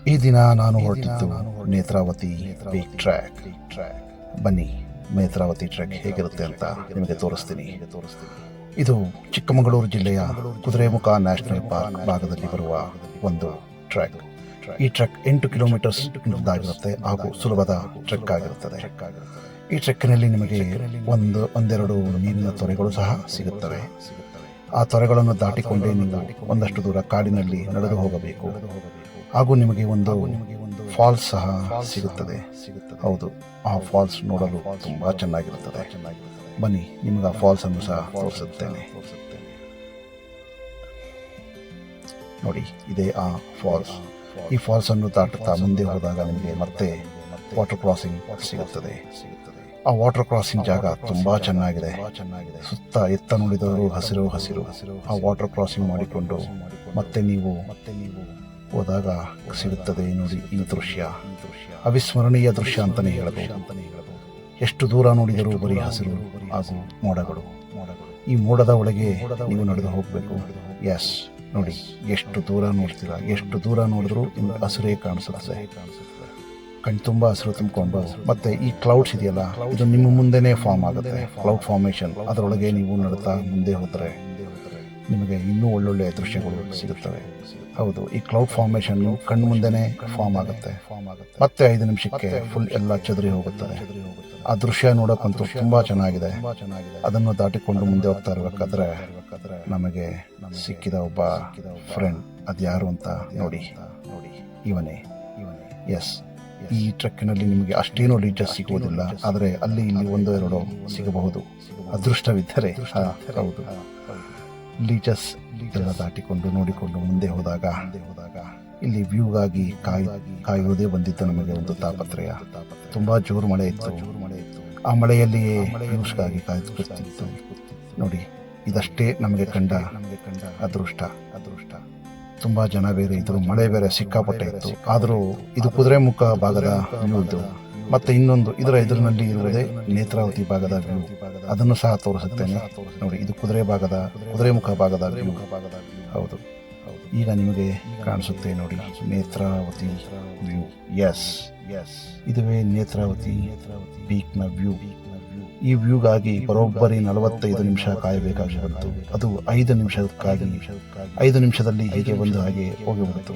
ಈ ದಿನ ನಾನು ಹೊರಟಿದ್ದು ನೇತ್ರಾವತಿ ಪೀಕ್ ಟ್ರ್ಯಾಕ್. ಬನ್ನಿ, ನೇತ್ರಾವತಿ ಟ್ರೆಕ್ ಹೇಗಿರುತ್ತೆ ಅಂತ ನಿಮಗೆ ತೋರಿಸ್ತೀನಿ. ಇದು ಚಿಕ್ಕಮಗಳೂರು ಜಿಲ್ಲೆಯ ಕುದುರೆಮುಖ ನ್ಯಾಷನಲ್ ಪಾರ್ಕ್ ಭಾಗದಲ್ಲಿ ಬರುವ ಒಂದು ಟ್ರೆಕ್. ಈ ಟ್ರೆಕ್ 8 ಕಿಲೋಮೀಟರ್ಸ್ ಉದ್ದವಾಗಿರುತ್ತೆ ಹಾಗೂ ಸುಲಭದ ಟ್ರೆಕ್ ಆಗಿರುತ್ತದೆ. ಈ ಟ್ರೆಕ್ನಲ್ಲಿ ನಿಮಗೆ ಒಂದೆರಡು ನೀರಿನ ತೊರೆಗಳು ಸಹ ಸಿಗುತ್ತವೆ. ಆ ತೊರೆಗಳನ್ನು ದಾಟಿಕೊಂಡೇ ನೀವು ಒಂದಷ್ಟು ದೂರ ಕಾಡಿನಲ್ಲಿ ನಡೆದು ಹೋಗಬೇಕು. ಹಾಗೂ ನಿಮಗೆ ಒಂದು ಫಾಲ್ಸ್ ಸಹ ಸಿಗುತ್ತದೆ. ಹೌದು, ಆ ಫಾಲ್ಸ್ ನೋಡಲು ತುಂಬಾ ಚೆನ್ನಾಗಿರುತ್ತದೆ. ಬನ್ನಿ, ನಿಮಗೆ ಆ ಫಾಲ್ಸ್ ಅನ್ನು ಸಹ ತೋರಿಸುತ್ತೇನೆ. ನೋಡಿ, ಇದೇ ಆ ಫಾಲ್ಸ್. ಈ ಫಾಲ್ಸ್ ಅನ್ನು ದಾಟುತ್ತಾ ಮುಂದೆ ಹೋದಾಗ ನಿಮಗೆ ಮತ್ತೆ ವಾಟರ್ ಕ್ರಾಸಿಂಗ್ ಸಿಗುತ್ತದೆ. ಆ ವಾಟರ್ ಕ್ರಾಸಿಂಗ್ ಜಾಗ ತುಂಬಾ ಚೆನ್ನಾಗಿದೆ. ಸುತ್ತ ಎತ್ತ ನೋಡಿದವರು ಹಸಿರು ಹಸಿರು. ಆ ವಾಟರ್ ಕ್ರಾಸಿಂಗ್ ಮಾಡಿಕೊಂಡು ಮತ್ತೆ ನೀವು ಹೋದಾಗ ಸಿಗುತ್ತದೆ ನೋಡಿ ಈ ದೃಶ್ಯ. ಅವಿಸ್ಮರಣೀಯ ದೃಶ್ಯ ಅಂತಾನೆ ಹೇಳಬಹುದು. ಎಷ್ಟು ದೂರ ನೋಡಿದರೂ ಬರೀ ಹಸಿರು ಹಾಗೂ ಮೋಡಗಳು. ಈ ಮೋಡದ ಒಳಗೆ ನೀವು ನಡೆದು ಹೋಗಬೇಕು. ಎಸ್, ನೋಡಿ ಎಷ್ಟು ದೂರ ನೋಡ್ತೀರಾ. ಎಷ್ಟು ದೂರ ನೋಡಿದ್ರೂ ನಿಮ್ಗೆ ಹಸಿರೇ ಕಾಣಿಸುತ್ತದೆ. ಕಣ್ತುಂಬ ಹಸಿರು ತುಂಬಿಕೊಂಡು ಮತ್ತೆ ಈ ಕ್ಲೌಡ್ಸ್ ಇದೆಯಲ್ಲ, ಇದು ನಿಮ್ಮ ಮುಂದೆನೇ ಫಾರ್ಮ್ ಆಗುತ್ತೆ. ಕ್ಲೌಡ್ ಫಾರ್ಮೇಶನ್, ಅದರೊಳಗೆ ನೀವು ನಡುತ್ತಾ ಮುಂದೆ ಹೋದರೆ ನಿಮಗೆ ಇನ್ನೂ ಒಳ್ಳೊಳ್ಳೆ ದೃಶ್ಯಗಳು ಸಿಗುತ್ತವೆ. ಹೌದು, ಈ ಕ್ಲೌಡ್ ಫಾರ್ಮೇಶನ್ ಕಣ್ಣು ಮುಂದೆನೇ ಫಾರ್ಮ್ ಆಗುತ್ತೆ. ಮತ್ತೆ 5 ನಿಮಿಷಕ್ಕೆ ಫುಲ್ ಎಲ್ಲ ಚದುರಿ ಹೋಗುತ್ತದೆ. ಆ ದೃಶ್ಯ ನೋಡೋಕ್ಕಂತೂ ತುಂಬಾ ಚೆನ್ನಾಗಿದೆ. ಅದನ್ನು ದಾಟಿಕೊಂಡು ಮುಂದೆ ಹೋಗ್ತಾ ಇರಬೇಕಾದ್ರೆ ನಮಗೆ ಸಿಕ್ಕಿದ ಒಬ್ಬ ಫ್ರೆಂಡ್, ಅದ್ಯಾರು ಅಂತ ನೋಡಿ. ಇವನೇ. ಎಸ್, ಈ ಟ್ರೆಕ್ಕಿನಲ್ಲಿ ನಿಮಗೆ ಅಷ್ಟೇನೂ ಲೀಚಸ್ ಸಿಗುವುದಿಲ್ಲ, ಆದರೆ ಅಲ್ಲಿ ಇಲ್ಲಿ 1-2 ಸಿಗಬಹುದು ಅದೃಷ್ಟವಿದ್ದರೆ. ಹೌದು, ಲೀಚಸ್ ಎಲ್ಲ ದಾಟಿಕೊಂಡು ನೋಡಿಕೊಂಡು ಮುಂದೆ ಹೋದಾಗ ಇಲ್ಲಿ ವ್ಯೂಗಾಗಿ ಕಾಯುವುದೇ ಬಂದಿತ್ತು ನಮಗೆ ಒಂದು ತಾಪತ್ರಯ. ತುಂಬಾ ಜೋರು ಮಳೆ ಇತ್ತು. ಆ ಮಳೆಯಲ್ಲಿಯೇ ವ್ಯೂಸ್ಗಾಗಿ ಕಾಯ್ದುಕೊಳ್ತಿತ್ತು. ನೋಡಿ, ಇದಷ್ಟೇ ನಮಗೆ ಕಂಡ ಅದೃಷ್ಟ. ತುಂಬಾ ಜನ ಬೇರೆ ಇದ್ರು, ಮಳೆ ಬೇರೆ ಸಿಕ್ಕಾಪಟ್ಟೆ ಇತ್ತು. ಆದರೂ ಇದು ಕುದುರೆಮುಖ ಭಾಗದ ವ್ಯೂ ಇದು. ಮತ್ತೆ ಇನ್ನೊಂದು ಇದರ ಎದುರಿನಲ್ಲಿ ಇರುವುದೇ ನೇತ್ರಾವತಿ ಭಾಗದ ವ್ಯೂ. ಅದನ್ನು ಸಹ ತೋರಿಸುತ್ತೇನೆ ನೋಡಿ. ಇದು ಕುದುರೆಮುಖ ಭಾಗದ ವ್ಯೂ. ಹೌದು, ಈಗ ನಿಮಗೆ ಕಾಣಿಸುತ್ತೆ ನೋಡಿ ನೇತ್ರಾವತಿ ವ್ಯೂ. ಎಸ್, ಇದುವೇ ನೇತ್ರಾವತಿ ಪೀಕ್ನ ವ್ಯೂ. ಈ ವ್ಯೂಗಾಗಿ ಬರೋಬ್ಬರಿ 45 ನಿಮಿಷ ಕಾಯಬೇಕಾಗಿ ಬಂತು. ಅದು 5 ನಿಮಿಷಕ್ಕಾಗಿ 5 ನಿಮಿಷದಲ್ಲಿ ಹೀಗೆ ಬಂದು ಹಾಗೆ ಹೋಗಿಬಿಡ್ತು.